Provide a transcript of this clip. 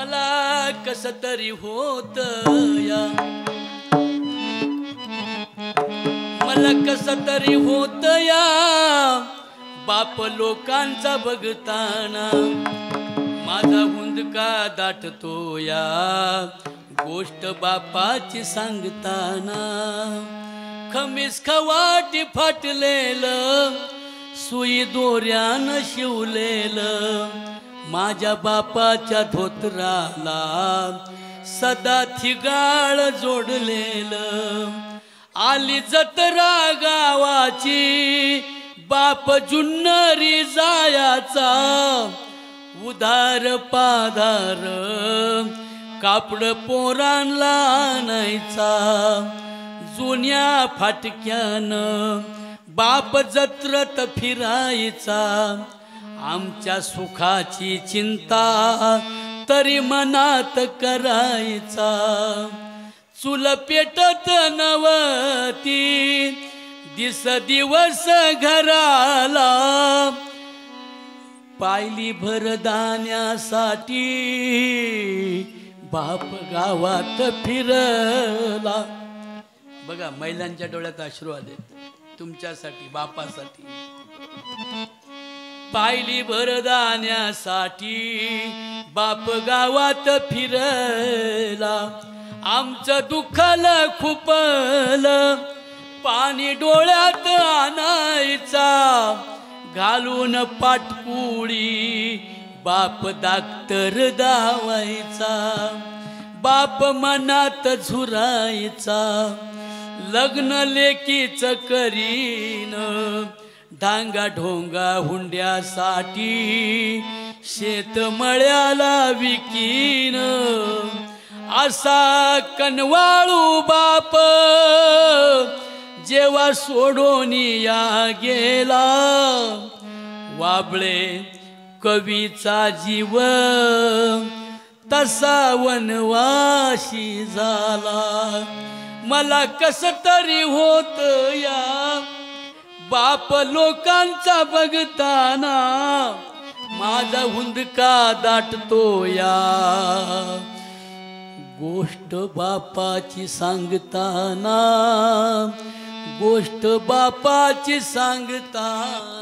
मला कस तरी होत या, मला कस तरी होत या, बाप लोकांचा बघताना माझा हुंदका दाटतो या, गोष्ट बापाची सांगताना. खमीस खवाटी फाटलेलं, सुई दोऱ्यानं शिवलेलं, माझ्या बापाच्या धोतराला सदा थिगाळ जोडलेलं. आली जत्रा गावाची, बाप जुन्नरी जायाचा, उधार पाधार कापड पोरांना आणायचा. जुन्या फाटक्यानं बाप जत्रत फिरायचा, आमच्या सुखाची चिंता तरी मनात करायचा. चूल पेटत नवती दिस दिवस घराला, पायली भरदाण्यासाठी बाप गावात फिरला. बघा महिलांच्या डोळ्यात अश्रू आले तुमच्यासाठी, बापासाठी. पायली भरदाण्यासाठी बाप गावात फिरला, आमचं दुःखाला खुपलं, पाणी डोळ्यात आणायचा, घालून पाटपुडी बाप दाक्तर दावायचा. बाप मनात झुरायचा, लग्न लेकीच करीन, डांगा ढोंगा हुंड्यासाठी शेत मळ्याला विकीन. असा कनवाळू बाप जेव्हा सोडून या गेला, वाबळे कवीचा जीव तसा वनवाशी झाला. मला कस तरी होत या, बाप लोकांचा बघताना माझा हुंदका दाटतो या, गोष्ट बापाची सांगताना, गोष्ट बापाची सांगताना.